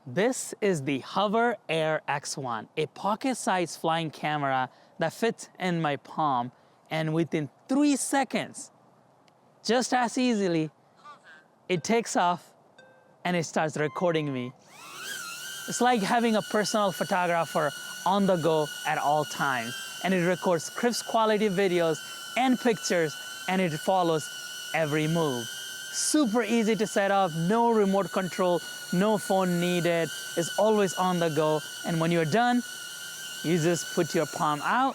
This is the HoverAir X1, a pocket-sized flying camera that fits in my palm, and within 3 seconds, just as easily, it takes off and it starts recording me. It's like having a personal photographer on the go at all times, and it records crisp quality videos and pictures, and it follows every move. Super easy to set up, no remote control, no phone needed. It's always on the go, and when you're done, you just put your palm out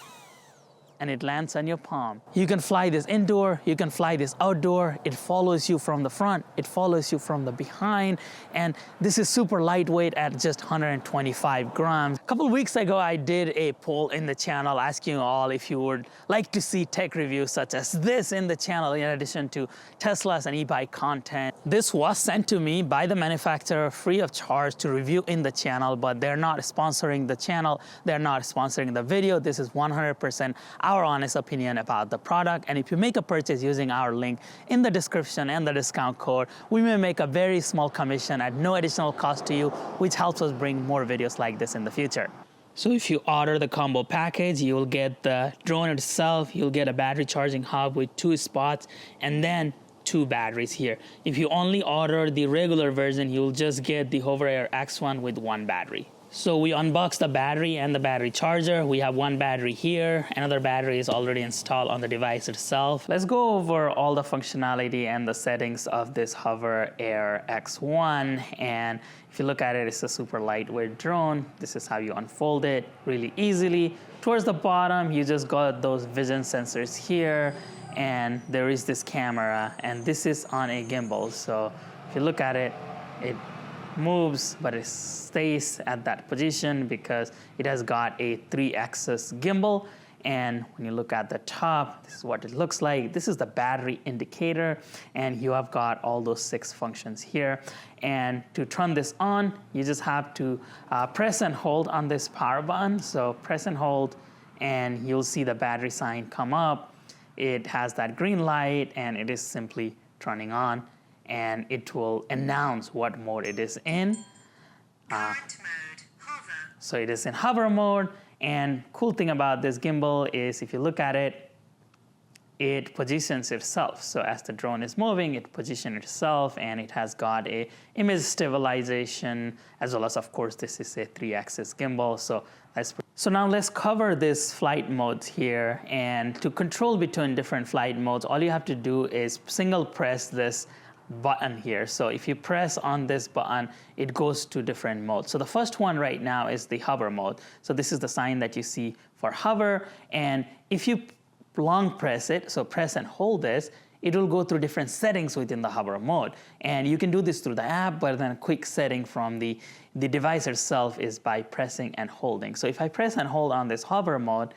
and it lands on your palm. You can fly this indoor, you can fly this outdoor. It follows you from the front, it follows you from the behind, and this is super lightweight at just 125 grams. A couple weeks ago, I did a poll in the channel asking you all if you would like to see tech reviews such as this in the channel, in addition to Tesla's and e-bike content. This was sent to me by the manufacturer free of charge to review in the channel, but they're not sponsoring the channel, they're not sponsoring the video. This is 100% our honest opinion about the product, and if you make a purchase using our link in the description and the discount code, we may make a very small commission at no additional cost to you, which helps us bring more videos like this in the future. So if you order the combo package, you will get the drone itself, you'll get a battery charging hub with 2 spots, and then 2 batteries here. If you only order the regular version, you'll just get the HoverAir X1 with 1 battery. So we unboxed the battery and the battery charger. We have 1 battery here. Another battery is already installed on the device itself. Let's go over all the functionality and the settings of this HoverAir X1. And if you look at it, it's a super lightweight drone. This is how you unfold it really easily. Towards the bottom, you just got those vision sensors here. And there is this camera, and this is on a gimbal. So if you look at it, it moves, but it stays at that position because it has got a 3-axis gimbal. And when you look at the top, this is what it looks like. This is the battery indicator, and you have got all those 6 functions here. And to turn this on, you just have to press and hold on this power button. So press and hold, and you'll see the battery sign come up. It has that green light, and it is simply turning on, and it will announce what mode it is in. Current mode, hover. So it is in hover mode, and cool thing about this gimbal is if you look at it, it positions itself. So as the drone is moving, it positions itself, and it has got a image stabilization, as well as, of course, this is a 3-axis gimbal. So now let's cover this flight modes here, and to control between different flight modes, all you have to do is single press this button here. So if you press on this button, it goes to different modes. So the first one right now is the hover mode. So this is the sign that you see for hover, and if you long press it, so press and hold this, it will go through different settings within the hover mode. And you can do this through the app, but then a quick setting from the device itself is by pressing and holding. So if I press and hold on this hover mode,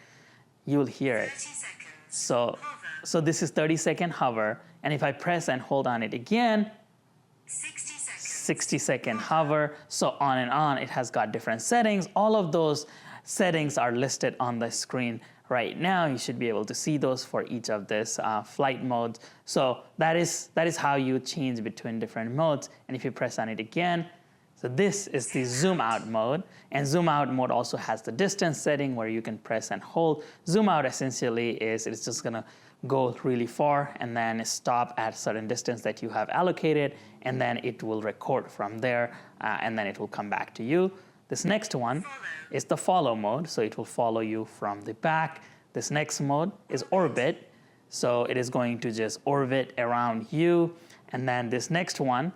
you'll hear it. 30 seconds. So this is 30-second hover, and if I press and hold on it again, 60 seconds. 60-second hover. So on and on, it has got different settings. All of those settings are listed on the screen right now. You should be able to see those for each of this flight modes. So that is how you change between different modes. And if you press on it again, so this is the zoom out mode, and zoom out mode also has the distance setting where you can press and hold. Zoom out essentially is it's just gonna go really far and then stop at a certain distance that you have allocated, and then it will record from there, and then it will come back to you. This next one is the follow mode, so it will follow you from the back. This next mode is orbit, so it is going to just orbit around you. And then this next one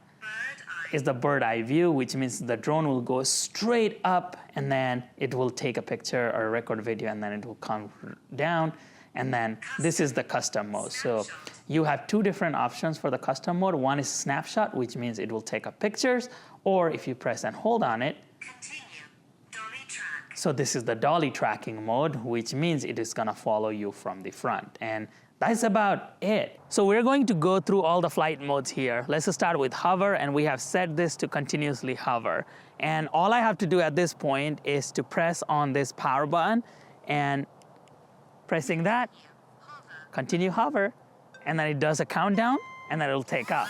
is the bird eye view, which means the drone will go straight up, and then it will take a picture or record video, and then it will come down. And then this is the custom mode. So you have 2 different options for the custom mode. One is snapshot, which means it will take up pictures, or if you press and hold on it, Continue. Dolly track. so this is the dolly tracking mode, which means it is gonna follow you from the front. And that's about it. So we're going to go through all the flight modes here. Let's start with hover, and we have set this to continuously hover. And all I have to do at this point is to press on this power button, and pressing that, continue hover, and then it does a countdown, and then it'll take off.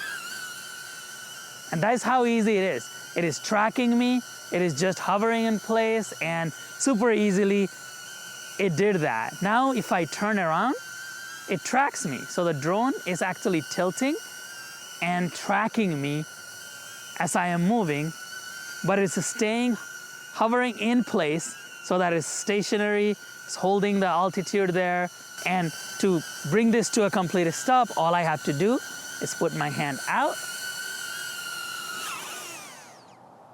And that's how easy it is. It is tracking me. It is just hovering in place, and super easily it did that. Now if I turn around, it tracks me. So the drone is actually tilting and tracking me as I am moving, but it's staying hovering in place so that it's stationary, it's holding the altitude there. And to bring this to a complete stop, all I have to do is put my hand out,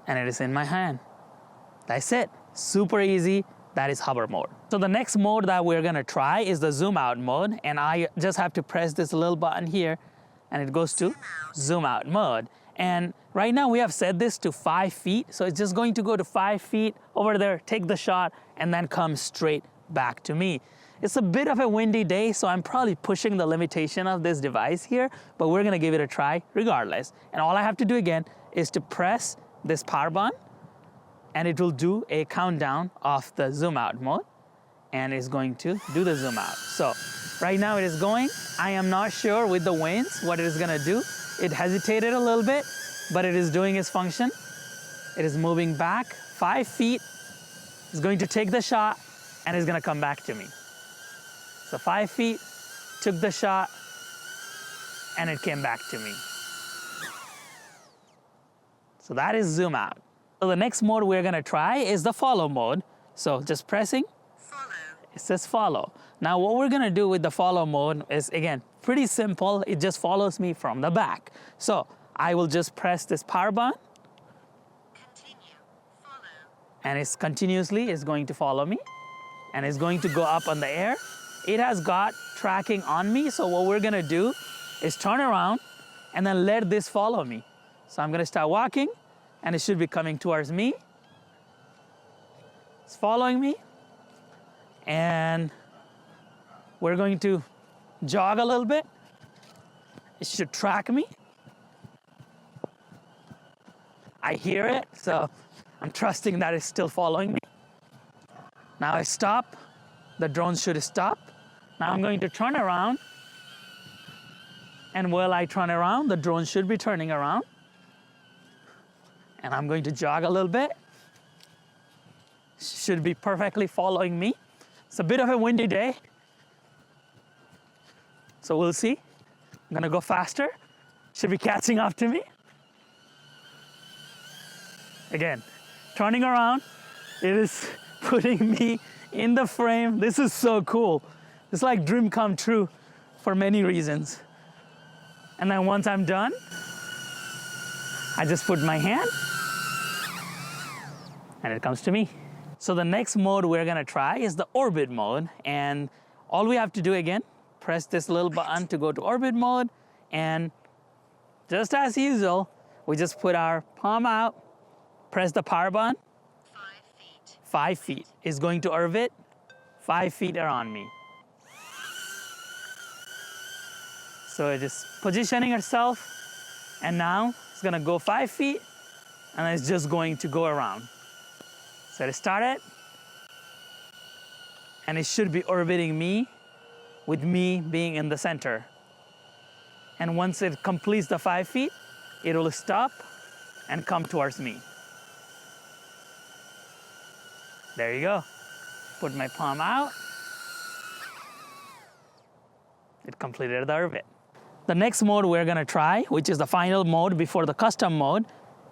and it is in my hand. That's it. Super easy. That is hover mode. So the next mode that we're gonna try is the zoom out mode, and I just have to press this little button here and it goes to zoom out mode. And right now we have set this to 5 feet, so it's just going to go to 5 feet over there, take the shot, and then come straight back to me. It's a bit of a windy day, so I'm probably pushing the limitation of this device here, but we're gonna give it a try regardless. And all I have to do again is to press this power button, and it will do a countdown of the zoom out mode, and it's going to do the zoom out. So right now it is going. I am not sure with the winds what it is gonna do. It hesitated a little bit, but it is doing its function. It is moving back 5 feet. It's going to take the shot, and it's gonna come back to me. So 5 feet, took the shot, and it came back to me. So that is zoom out. So the next mode we're gonna try is the follow mode. So just pressing, Follow. it says follow. Now what we're gonna do with the follow mode is, again, pretty simple. It just follows me from the back. So I will just press this power button, Continue. Follow. and it's continuously is going to follow me, and it's going to go up on the air. It has got tracking on me, so what we're gonna do is turn around and then let this follow me. So I'm gonna start walking, and it should be coming towards me. It's following me, and we're going to jog a little bit. It should track me. I hear it, so I'm trusting that it's still following me. Now I stop, the drone should stop. Now I'm going to turn around, and while I turn around, the drone should be turning around. And I'm going to jog a little bit. Should be perfectly following me. It's a bit of a windy day, so we'll see. I'm gonna go faster. Should be catching up to me. Again, turning around, it is putting me in the frame. This is so cool. It's like dream come true for many reasons. And then once I'm done, I just put my hand, and it comes to me. So the next mode we're gonna try is the orbit mode, and all we have to do again, press this little button to go to orbit mode, and just as usual, we just put our palm out, press the power button, 5 feet. 5 feet is going to orbit, 5 feet around me. So it is positioning itself, and now it's gonna go 5 feet, and it's just going to go around. So it started, and it should be orbiting me, with me being in the center. And once it completes the 5 feet, it will stop and come towards me. There you go. Put my palm out. It completed the orbit. The next mode we're gonna try, which is the final mode before the custom mode,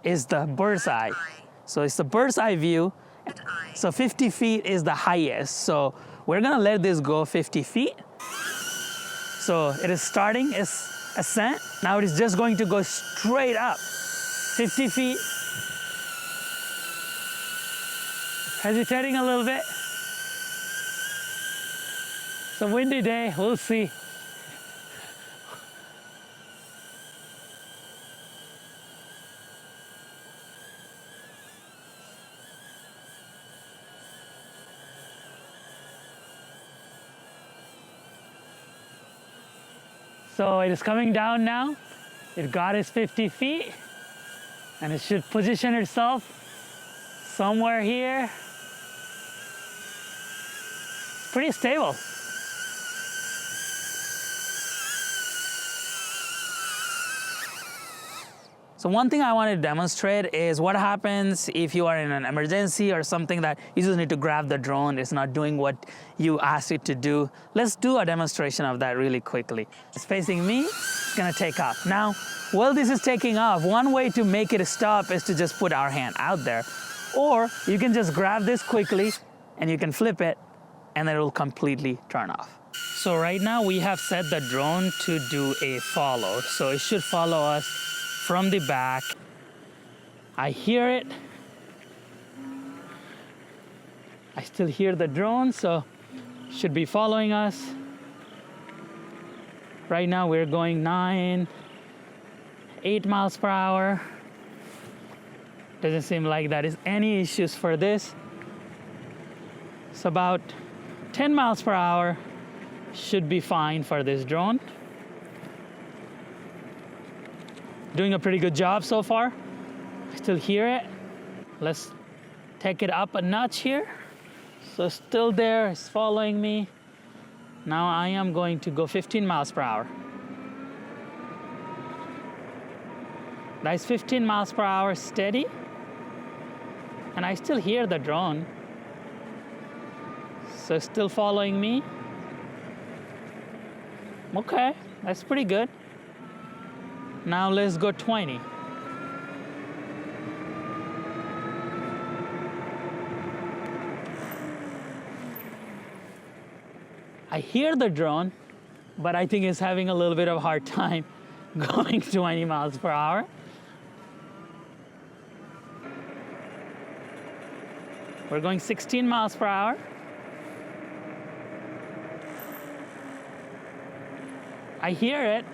is the bird's eye. So it's the bird's eye view. So 50 feet is the highest. So we're gonna let this go 50 feet. So it is starting its ascent. Now it is just going to go straight up 50 feet. Hesitating a little bit. It's a windy day, we'll see. So it is coming down now. It got its 50 feet, and it should position itself somewhere here. Pretty stable. So one thing I want to demonstrate is what happens if you are in an emergency or something that you just need to grab the drone, it's not doing what you asked it to do. Let's do a demonstration of that really quickly. It's facing me, it's gonna take off. Now, while this is taking off, one way to make it stop is to just put our hand out there. Or you can just grab this quickly and you can flip it and then it will completely turn off. So right now we have set the drone to do a follow. So it should follow us from the back. I hear it. I still hear the drone, so it should be following us. Right now we're going 8 miles per hour. Doesn't seem like that is any issues for this. It's about 10 miles per hour. Should be fine for this drone. Doing a pretty good job so far. I still hear it. Let's take it up a notch here. So still there, it's following me. Now I am going to go 15 miles per hour. That's 15 miles per hour steady. And I still hear the drone. So still following me. Okay, that's pretty good. Now let's go 20. I hear the drone, but I think it's having a little bit of a hard time going 20 miles per hour. We're going 16 miles per hour. I hear it.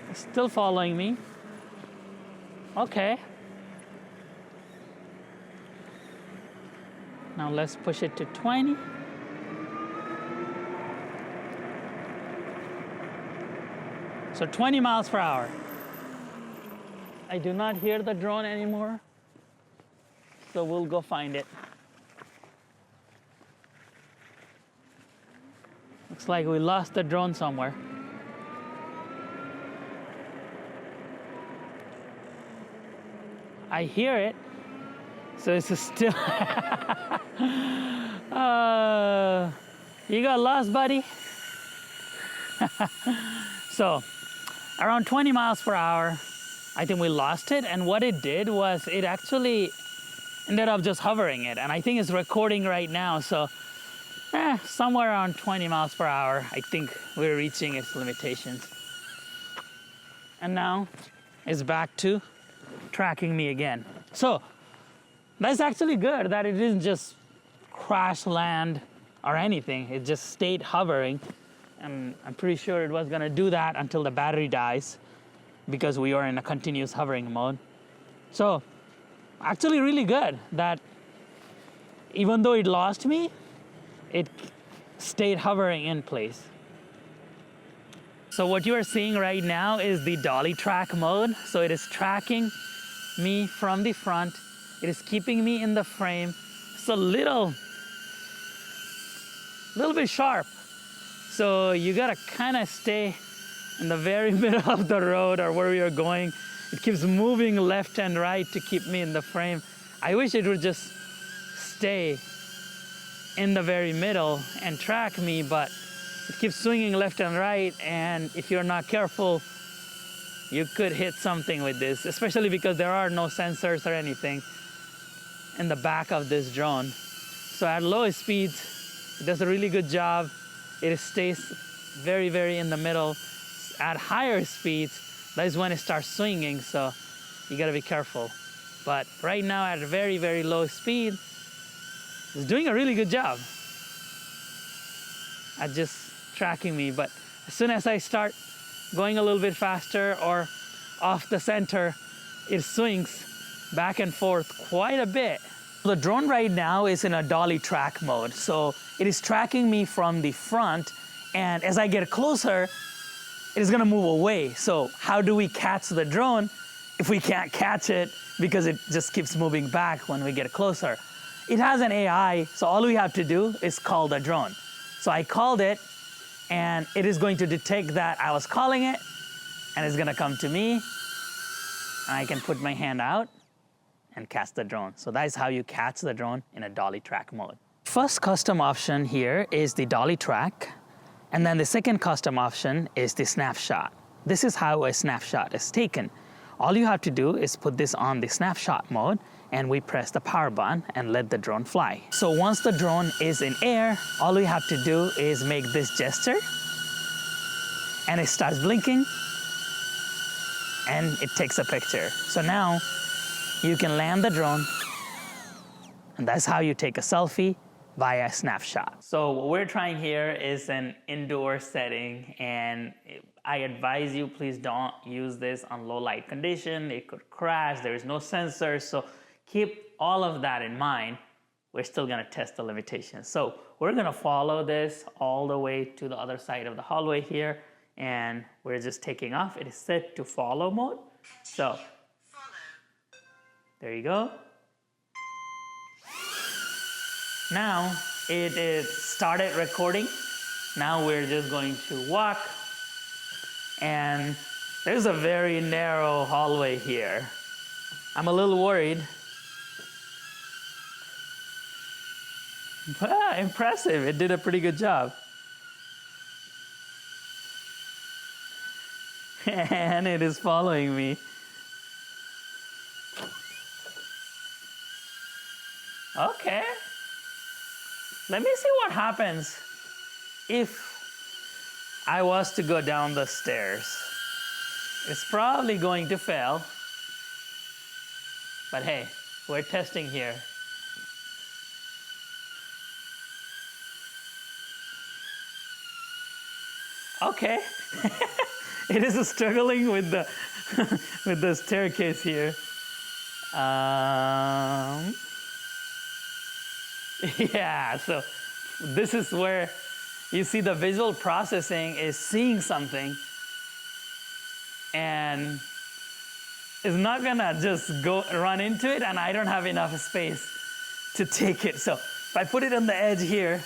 It's still following me. Okay. Now let's push it to 20. So 20 miles per hour. I do not hear the drone anymore. So we'll go find it. Looks like we lost the drone somewhere. I hear it. So it's still... you got lost, buddy? So around 20 miles per hour, I think we lost it. And what it did was it actually ended up just hovering it. And I think it's recording right now. So somewhere around 20 miles per hour, I think we're reaching its limitations. And now it's back to tracking me again. So that's actually good that it didn't just crash land or anything. It just stayed hovering. And I'm pretty sure it was gonna do that until the battery dies because we are in a continuous hovering mode. So actually really good that even though it lost me, it stayed hovering in place. So what you are seeing right now is the Dolly track mode. So it is tracking me from the front. It is keeping me in the frame. It's a little bit sharp. So you gotta kind of stay in the very middle of the road or where we are going. It keeps moving left and right to keep me in the frame. I wish it would just stay in the very middle and track me, but it keeps swinging left and right, and if you're not careful, you could hit something with this, especially because there are no sensors or anything in the back of this drone. So at low speeds, it does a really good job. It stays very, very in the middle. At higher speeds, that is when it starts swinging, so you gotta be careful. But right now at a very, very low speed, it's doing a really good job at just tracking me. But as soon as I start going a little bit faster or off the center, it swings back and forth quite a bit. The drone right now is in a Dolly track mode. So it is tracking me from the front, and as I get closer, it is gonna move away. So how do we catch the drone if we can't catch it because it just keeps moving back when we get closer? It has an AI, so all we have to do is call the drone. So I called it, and it is going to detect that I was calling it, and it's gonna come to me, and I can put my hand out and catch the drone. So that's how you catch the drone in a dolly track mode. First custom option here is the dolly track, and then the second custom option is the snapshot. This is how a snapshot is taken. All you have to do is put this on the snapshot mode, and we press the power button and let the drone fly. So once the drone is in air, all we have to do is make this gesture, and it starts blinking, and it takes a picture. So now you can land the drone, and that's how you take a selfie via snapshot. So what we're trying here is an indoor setting, and I advise you, please don't use this on low light condition. It could crash, there is no sensors, so keep all of that in mind. We're still gonna test the limitations. So we're gonna follow this all the way to the other side of the hallway here, and we're just taking off. It is set to follow mode. So there you go. Now it is started recording. Now we're just going to walk, and there's a very narrow hallway here. I'm a little worried. But impressive, it did a pretty good job. And it is following me. Okay. Let me see what happens if I was to go down the stairs. It's probably going to fail. But hey, we're testing here. Okay. It is struggling with the with the staircase here. Yeah, so this is where you see the visual processing is seeing something and is not gonna just go run into it, and I don't have enough space to take it. So if I put it on the edge here,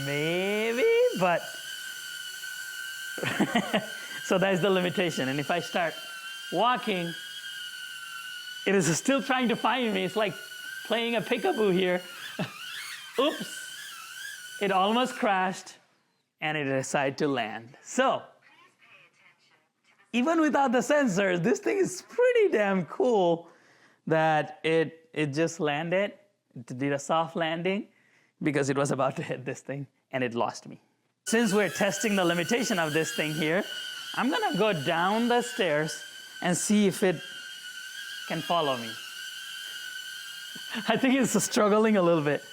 maybe, but so that's the limitation. And if I start walking, it is still trying to find me. It's like playing a peekaboo here. Oops, it almost crashed, and it decided to land. So even without the sensors, this thing is pretty damn cool that it just landed. It did a soft landing because it was about to hit this thing, and it lost me. Since we're testing the limitation of this thing here, I'm gonna go down the stairs and see if it can follow me. I think it's struggling a little bit.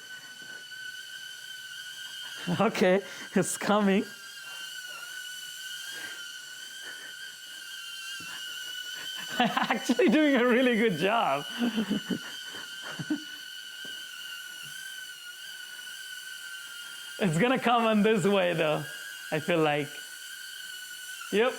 Okay, it's coming. Actually doing a really good job. It's gonna come on this way though, I feel like. Yep.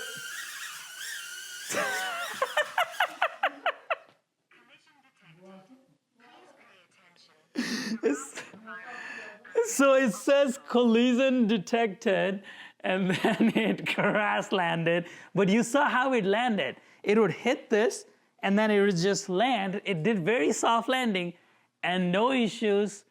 So it says collision detected, and then it crash landed. But you saw how it landed. It would hit this, and then it would just land. It did very soft landing, and no issues,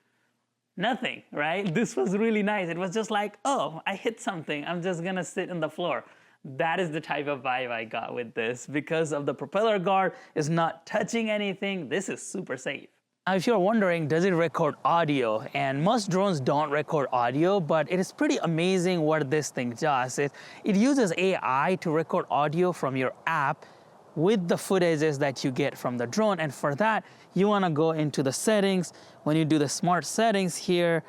nothing, right? This was really nice. It was just like, oh, I hit something. I'm just gonna sit on the floor. That is the type of vibe I got with this. Because of the propeller guard is not touching anything, this is super safe. Now, if you're wondering, does it record audio? And most drones don't record audio, but it is pretty amazing what this thing does. It uses AI to record audio from your app with the footages that you get from the drone. And for that, you wanna go into the settings. When you do the smart settings here,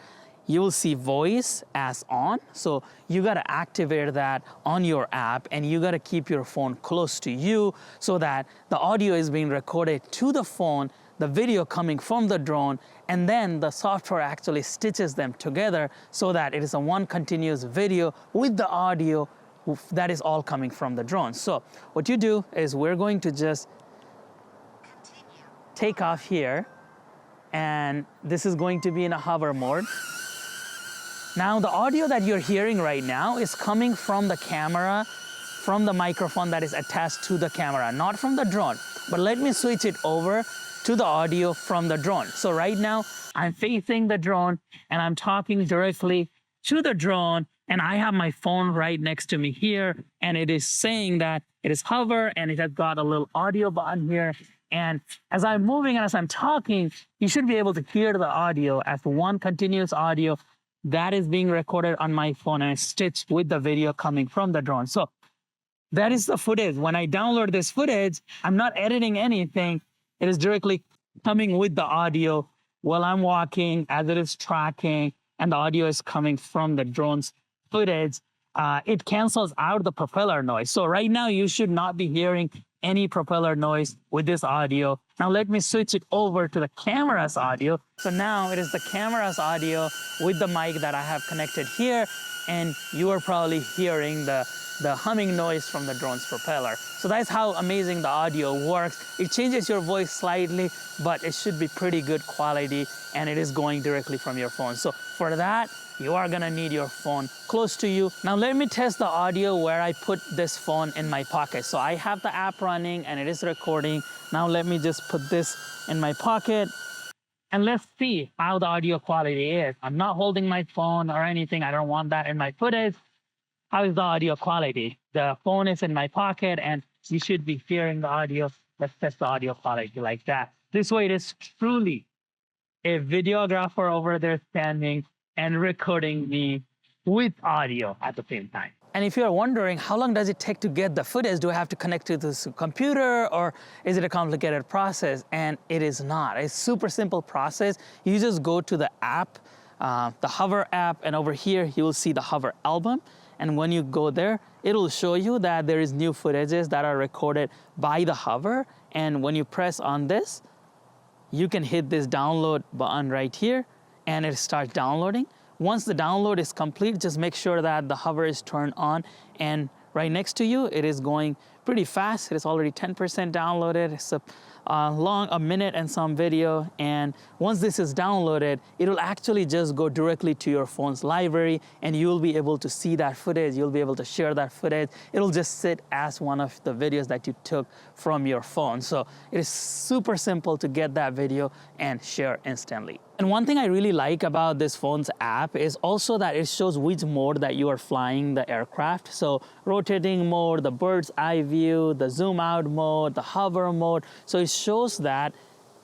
you will see voice as on. So you gotta activate that on your app, and you gotta keep your phone close to you so that the audio is being recorded to the phone, the video coming from the drone, and then the software actually stitches them together so that it is a one continuous video with the audio that is all coming from the drone. So what you do is we're going to just take off here, and this is going to be in a hover mode. Now the audio that you're hearing right now is coming from the camera from the microphone that is attached to the camera, not from the drone. But let me switch it over to the audio from the drone. So right now, I'm facing the drone and I'm talking directly to the drone, and I have my phone right next to me here, and it is saying that it is hover, and it has got a little audio button here. And as I'm moving and as I'm talking, you should be able to hear the audio as one continuous audio that is being recorded on my phone and stitched with the video coming from the drone. So that is the footage. When I download this footage, I'm not editing anything. It is directly coming with the audio while I'm walking, as it is tracking, and the audio is coming from the drone's footage. It cancels out the propeller noise. So right now, you should not be hearing any propeller noise with this audio. Now let me switch it over to the camera's audio. So now it is the camera's audio with the mic that I have connected here, and you are probably hearing the humming noise from the drone's propeller. So that's how amazing the audio works. It changes your voice slightly, but it should be pretty good quality, and it is going directly from your phone. So for that, you are gonna need your phone close to you. Now let me test the audio where I put this phone in my pocket. So I have the app running and it is recording. Now let me just put this in my pocket and let's see how the audio quality is. I'm not holding my phone or anything. I don't want that in my footage. How is the audio quality? The phone is in my pocket and you should be hearing the audio. Let's test the audio quality like that. This way it is truly a videographer over there standing and recording me with audio at the same time. And if you're wondering, how long does it take to get the footage? Do I have to connect to this computer, or is it a complicated process? And it is not. It's a super simple process. You just go to the app, the Hover app, and over here, you will see the Hover album. And when you go there, it'll show you that there is new footages that are recorded by the Hover. And when you press on this, you can hit this download button right here, and it starts downloading. Once the download is complete, just make sure that the Hover is turned on, and right next to you, it is going pretty fast. It is already 10% downloaded. It's a minute and some video. And once this is downloaded, it'll actually just go directly to your phone's library, and you'll be able to see that footage. You'll be able to share that footage. It'll just sit as one of the videos that you took from your phone. So it is super simple to get that video and share instantly. And one thing I really like about this phone's app is also that it shows which mode that you are flying the aircraft. So rotating mode, the bird's eye view, the zoom out mode, the hover mode. So it shows that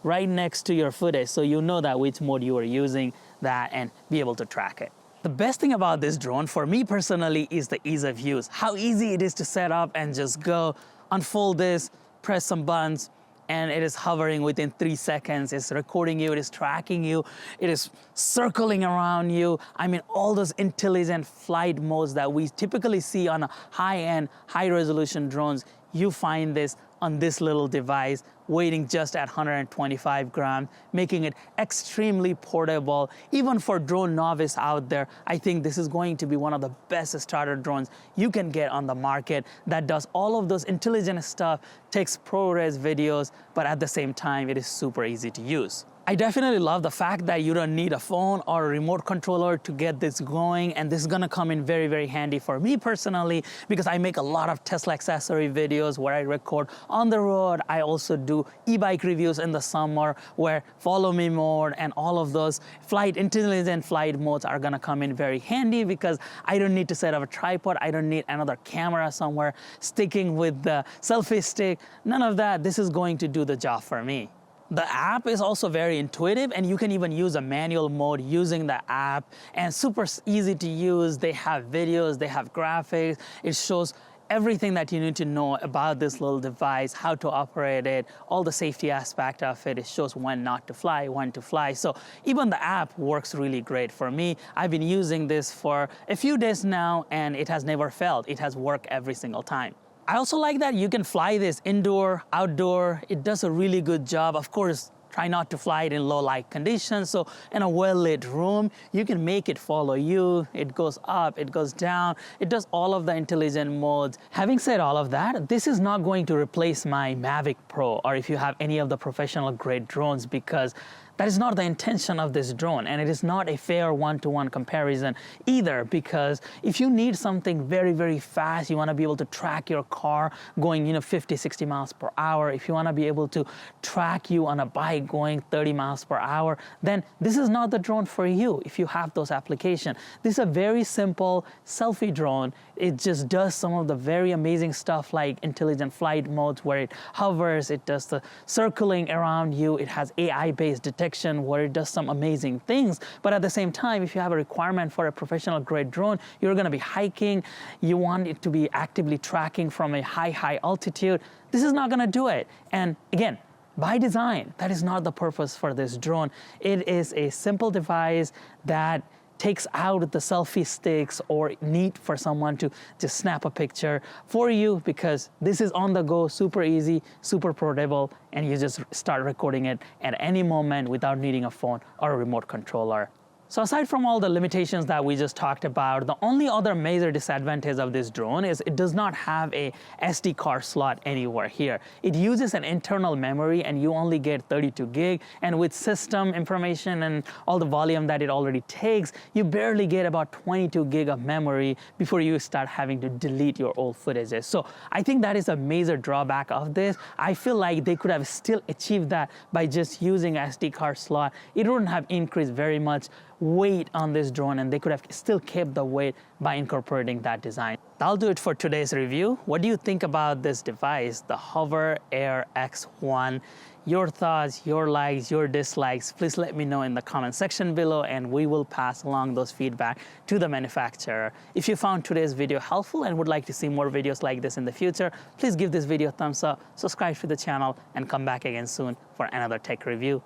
right next to your footage, so you know that which mode you are using that and be able to track it. The best thing about this drone for me personally is the ease of use. How easy it is to set up and just go, unfold this, press some buttons, and it is hovering within 3 seconds. It's recording you, it is tracking you, it is circling around you. I mean, all those intelligent flight modes that we typically see on a high-end, high-resolution drones, you find this on this little device, weighing just at 125 grams, making it extremely portable. Even for drone novice out there, I think this is going to be one of the best starter drones you can get on the market that does all of those intelligent stuff, takes ProRes videos, but at the same time, it is super easy to use. I definitely love the fact that you don't need a phone or a remote controller to get this going, and this is gonna come in very, very handy for me personally because I make a lot of Tesla accessory videos where I record on the road. I also do e-bike reviews in the summer where follow me mode and all of those intelligent flight modes are gonna come in very handy because I don't need to set up a tripod. I don't need another camera somewhere sticking with the selfie stick. None of that. This is going to do the job for me. The app is also very intuitive, and you can even use a manual mode using the app, and super easy to use. They have videos, they have graphics. It shows everything that you need to know about this little device, how to operate it, all the safety aspect of it. It shows when not to fly, when to fly. So even the app works really great for me. I've been using this for a few days now, and it has never failed. It has worked every single time. I also like that you can fly this indoor, outdoor. It does a really good job. Of course, Try not to fly it in low light conditions. So in a well-lit room, you can make it follow you. It goes up, it goes down. It does all of the intelligent modes. Having said all of that, this is not going to replace my Mavic Pro, or if you have any of the professional grade drones, because that is not the intention of this drone, and it is not a fair one-to-one comparison either, because if you need something very, very fast, you want to be able to track your car going 50, 60 miles per hour, if you want to be able to track you on a bike going 30 miles per hour, then this is not the drone for you if you have those applications. This is a very simple selfie drone. It just does some of the very amazing stuff like intelligent flight modes where it hovers, it does the circling around you, it has AI-based detection where it does some amazing things. But at the same time, if you have a requirement for a professional grade drone, you're gonna be hiking, you want it to be actively tracking from a high altitude, this is not gonna do it. And again, by design, that is not the purpose for this drone. It is a simple device that takes out the selfie sticks or need for someone to just snap a picture for you, because this is on the go, super easy, super portable, and you just start recording it at any moment without needing a phone or a remote controller. So aside from all the limitations that we just talked about, the only other major disadvantage of this drone is it does not have a SD card slot anywhere here. It uses an internal memory and you only get 32 gig, and with system information and all the volume that it already takes, you barely get about 22 gig of memory before you start having to delete your old footages. So I think that is a major drawback of this. I feel like they could have still achieved that by just using SD card slot. It wouldn't have increased very much weight on this drone, and they could have still kept the weight by incorporating that design. That'll do it for today's review. What do you think about this device, the HoverAir X1? Your thoughts, your likes, your dislikes, please let me know in the comment section below, and we will pass along those feedback to the manufacturer. If you found today's video helpful and would like to see more videos like this in the future, please give this video a thumbs up, subscribe to the channel, and come back again soon for another tech review.